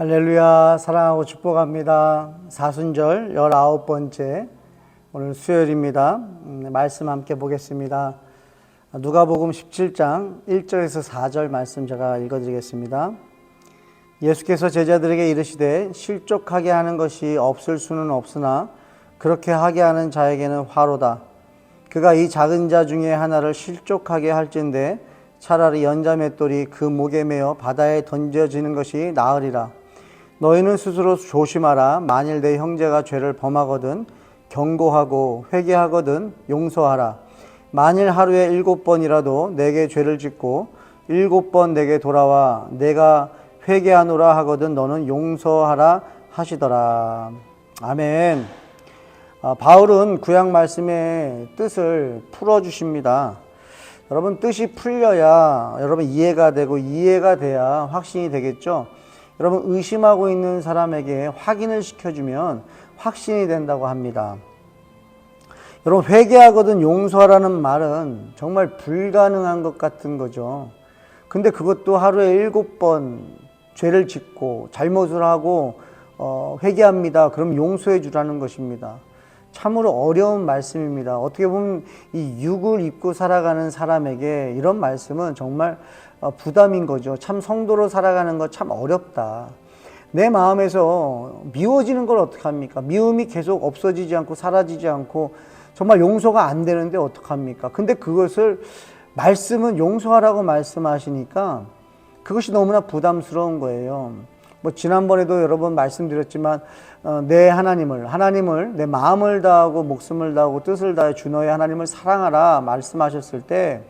할렐루야. 사랑하고 축복합니다. 사순절 19번째 오늘 수요일입니다. 말씀 함께 보겠습니다. 누가복음 17장 1절에서 4절 말씀 제가 읽어드리겠습니다. 예수께서 제자들에게 이르시되 실족하게 하는 것이 없을 수는 없으나 그렇게 하게 하는 자에게는 화로다. 그가 이 작은 자 중에 하나를 실족하게 할진대 차라리 연자맷돌이 그 목에 매어 바다에 던져지는 것이 나으리라. 너희는 스스로 조심하라. 만일 내 형제가 죄를 범하거든 경고하고 회개하거든 용서하라. 만일 하루에 7번이라도 내게 죄를 짓고 7번 내게 돌아와 내가 회개하노라 하거든 너는 용서하라 하시더라. 아멘. 바울은 구약 말씀의 뜻을 풀어주십니다. 여러분, 뜻이 풀려야 여러분 이해가 되고 이해가 돼야 확신이 되겠죠. 여러분, 의심하고 있는 사람에게 확인을 시켜주면 확신이 된다고 합니다. 여러분, 회개하거든 용서하라는 말은 정말 불가능한 것 같은 거죠. 근데 그것도 하루에 7번 죄를 짓고 잘못을 하고 회개합니다. 그럼 용서해 주라는 것입니다. 참으로 어려운 말씀입니다. 어떻게 보면 이 육을 입고 살아가는 사람에게 이런 말씀은 정말 부담인 거죠. 참 성도로 살아가는 거 참 어렵다. 내 마음에서 미워지는 걸 어떡합니까? 미움이 계속 없어지지 않고 사라지지 않고 정말 용서가 안 되는데 어떡합니까? 근데 그것을 말씀은 용서하라고 말씀하시니까 그것이 너무나 부담스러운 거예요. 지난번에도 여러 번 말씀드렸지만 내 하나님을 내 마음을 다하고 목숨을 다하고 뜻을 다해 주 너의 하나님을 사랑하라 말씀하셨을 때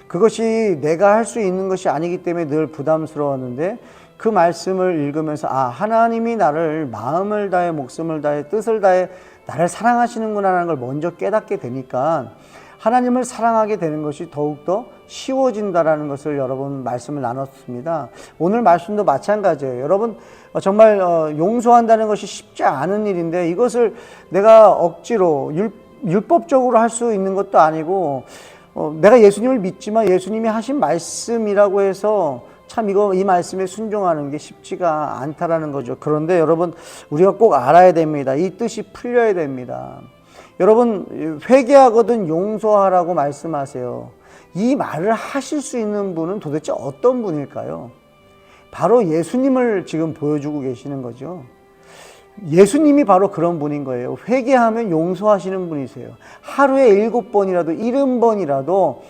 그것이 내가 할 수 있는 것이 아니기 때문에 늘 부담스러웠는데 그 말씀을 읽으면서 하나님이 나를 마음을 다해 목숨을 다해 뜻을 다해 나를 사랑하시는구나라는 걸 먼저 깨닫게 되니까 하나님을 사랑하게 되는 것이 더욱더 쉬워진다라는 것을 여러분 말씀을 나눴습니다. 오늘 말씀도 마찬가지예요. 여러분, 정말 용서한다는 것이 쉽지 않은 일인데 이것을 내가 억지로 율법적으로 할 수 있는 것도 아니고 내가 예수님을 믿지만 예수님이 하신 말씀이라고 해서 참 이 말씀에 순종하는 게 쉽지가 않다라는 거죠. 그런데 여러분, 우리가 꼭 알아야 됩니다. 이 뜻이 풀려야 됩니다. 여러분, 회개하거든 용서하라고 말씀하세요. 이 말을 하실 수 있는 분은 도대체 어떤 분일까요? 바로 예수님을 지금 보여주고 계시는 거죠. 예수님이 바로 그런 분인 거예요. 회개하면 용서하시는 분이세요. 하루에 7번이라도 70번이라도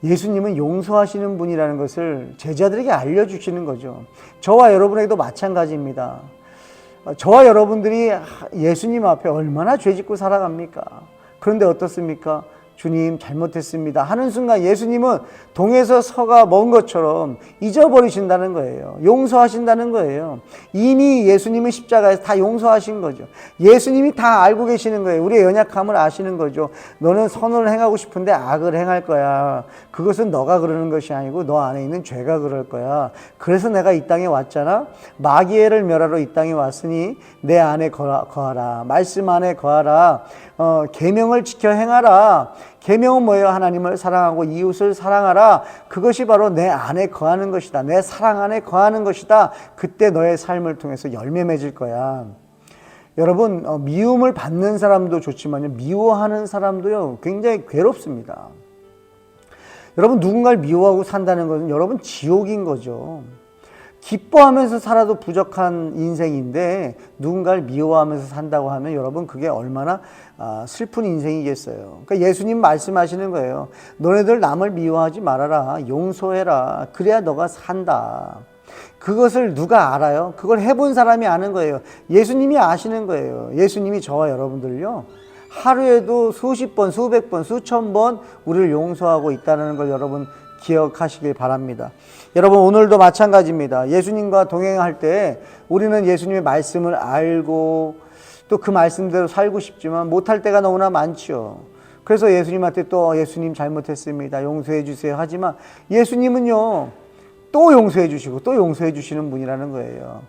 예수님은 용서하시는 분이라는 것을 제자들에게 알려주시는 거죠. 저와 여러분에게도 마찬가지입니다. 저와 여러분들이 예수님 앞에 얼마나 죄짓고 살아갑니까? 그런데 어떻습니까? 주님 잘못했습니다 하는 순간 예수님은 동에서 서가 먼 것처럼 잊어버리신다는 거예요. 용서하신다는 거예요. 이미 예수님은 십자가에서 다 용서하신 거죠. 예수님이 다 알고 계시는 거예요. 우리의 연약함을 아시는 거죠. 너는 선을 행하고 싶은데 악을 행할 거야. 그것은 너가 그러는 것이 아니고 너 안에 있는 죄가 그럴 거야. 그래서 내가 이 땅에 왔잖아. 마귀를 멸하러 이 땅에 왔으니 내 안에 거하라. 말씀 안에 거하라. 계명을 지켜 행하라. 계명은 뭐예요? 하나님을 사랑하고 이웃을 사랑하라. 그것이 바로 내 안에 거하는 것이다. 내 사랑 안에 거하는 것이다. 그때 너의 삶을 통해서 열매 맺을 거야. 여러분, 미움을 받는 사람도 좋지만요, 미워하는 사람도요 굉장히 괴롭습니다. 여러분, 누군가를 미워하고 산다는 것은 여러분 지옥인 거죠. 기뻐하면서 살아도 부족한 인생인데 누군가를 미워하면서 산다고 하면 여러분 그게 얼마나 슬픈 인생이겠어요. 그러니까 예수님 말씀하시는 거예요. 너네들 남을 미워하지 말아라. 용서해라. 그래야 너가 산다. 그것을 누가 알아요? 그걸 해본 사람이 아는 거예요. 예수님이 아시는 거예요. 예수님이 저와 여러분들요 하루에도 수십 번, 수백 번, 수천 번 우리를 용서하고 있다는 걸 여러분 기억하시길 바랍니다. 여러분, 오늘도 마찬가지입니다. 예수님과 동행할 때 우리는 예수님의 말씀을 알고 또 그 말씀대로 살고 싶지만 못할 때가 너무나 많죠. 그래서 예수님한테 또 예수님 잘못했습니다. 용서해 주세요 하지만 예수님은요 또 용서해 주시고 또 용서해 주시는 분이라는 거예요.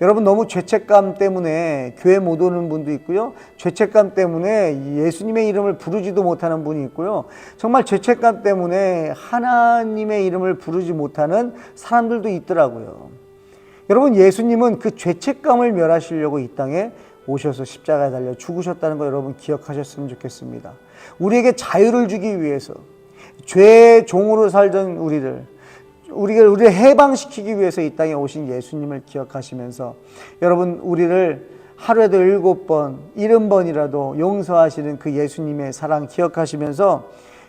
여러분, 너무 죄책감 때문에 교회 못 오는 분도 있고요. 죄책감 때문에 예수님의 이름을 부르지도 못하는 분이 있고요. 정말 죄책감 때문에 하나님의 이름을 부르지 못하는 사람들도 있더라고요. 여러분, 예수님은 그 죄책감을 멸하시려고 이 땅에 오셔서 십자가에 달려 죽으셨다는 거 여러분 기억하셨으면 좋겠습니다. 우리에게 자유를 주기 위해서, 죄의 종으로 살던 우리를 해방시키기 위해서 이 땅에 오신 예수님을 기억하시면서 여러분, 우리를 하루에도 7번, 70번이라도 용서하시는 그 예수님의 사랑 기억하시면서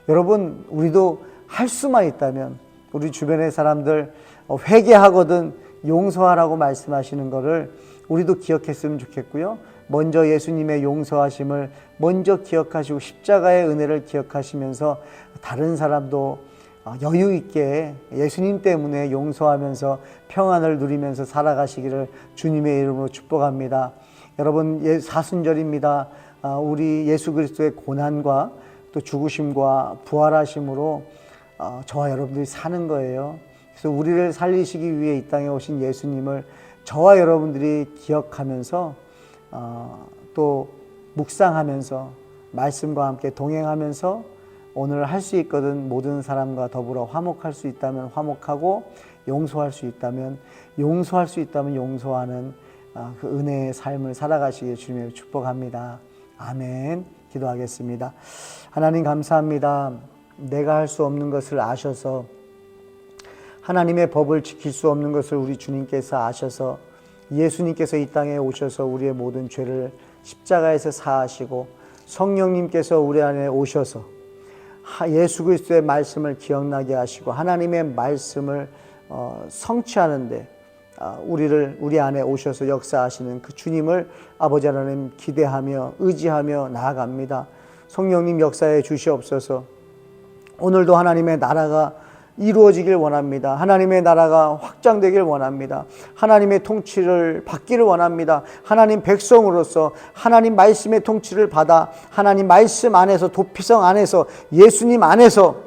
여러분, 우리도 할 수만 있다면 우리 주변의 사람들 회개하거든 용서하라고 말씀하시는 것을 우리도 기억했으면 좋겠고요. 먼저 예수님의 용서하심을 먼저 기억하시고 십자가의 은혜를 기억하시면서 다른 사람도 여유 있게 예수님 때문에 용서하면서 평안을 누리면서 살아가시기를 주님의 이름으로 축복합니다. 여러분, 사순절입니다. 우리 예수 그리스도의 고난과 또 죽으심과 부활하심으로 저와 여러분들이 사는 거예요. 그래서 우리를 살리시기 위해 이 땅에 오신 예수님을 저와 여러분들이 기억하면서 또 묵상하면서 말씀과 함께 동행하면서 오늘 할 수 있거든 모든 사람과 더불어 화목할 수 있다면 화목하고 용서할 수 있다면 용서하는 그 은혜의 삶을 살아가시기에 주님의 축복합니다. 아멘. 기도하겠습니다. 하나님 감사합니다. 내가 할 수 없는 것을 아셔서, 하나님의 법을 지킬 수 없는 것을 우리 주님께서 아셔서 예수님께서 이 땅에 오셔서 우리의 모든 죄를 십자가에서 사하시고 성령님께서 우리 안에 오셔서 예수 그리스도의 말씀을 기억나게 하시고 하나님의 말씀을 성취하는데 우리 안에 오셔서 역사하시는 그 주님을 아버지 하나님 기대하며 의지하며 나아갑니다. 성령님 역사해 주시옵소서. 오늘도 하나님의 나라가 이루어지길 원합니다. 하나님의 나라가 확장되길 원합니다. 하나님의 통치를 받기를 원합니다. 하나님 백성으로서 하나님 말씀의 통치를 받아 하나님 말씀 안에서, 도피성 안에서, 예수님 안에서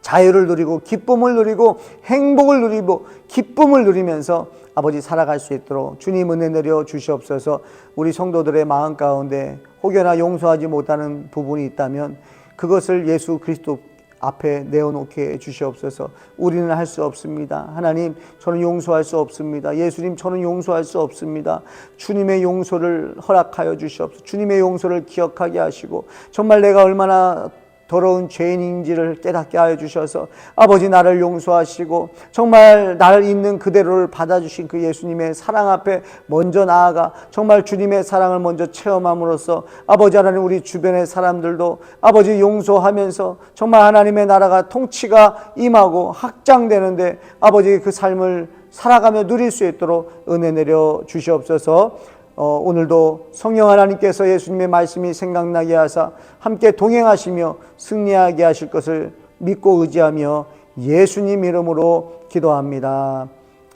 자유를 누리고 기쁨을 누리고 행복을 누리고 기쁨을 누리면서 아버지 살아갈 수 있도록 주님 은혜 내려 주시옵소서. 우리 성도들의 마음 가운데 혹여나 용서하지 못하는 부분이 있다면 그것을 예수 그리스도 앞에 내어놓게 주시옵소서. 우리는 할 수 없습니다. 하나님, 저는 용서할 수 없습니다. 예수님, 저는 용서할 수 없습니다. 주님의 용서를 허락하여 주시옵소서. 주님의 용서를 기억하게 하시고 정말 내가 얼마나 더러운 죄인인지를 깨닫게 하여 주셔서 아버지 나를 용서하시고 정말 나를 있는 그대로를 받아주신 그 예수님의 사랑 앞에 먼저 나아가 정말 주님의 사랑을 먼저 체험함으로써 아버지 하나님 우리 주변의 사람들도 아버지 용서하면서 정말 하나님의 나라가 통치가 임하고 확장되는데 아버지 그 삶을 살아가며 누릴 수 있도록 은혜 내려 주시옵소서. 오늘도 성령 하나님께서 예수님의 말씀이 생각나게 하사 함께 동행하시며 승리하게 하실 것을 믿고 의지하며 예수님 이름으로 기도합니다.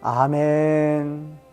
아멘.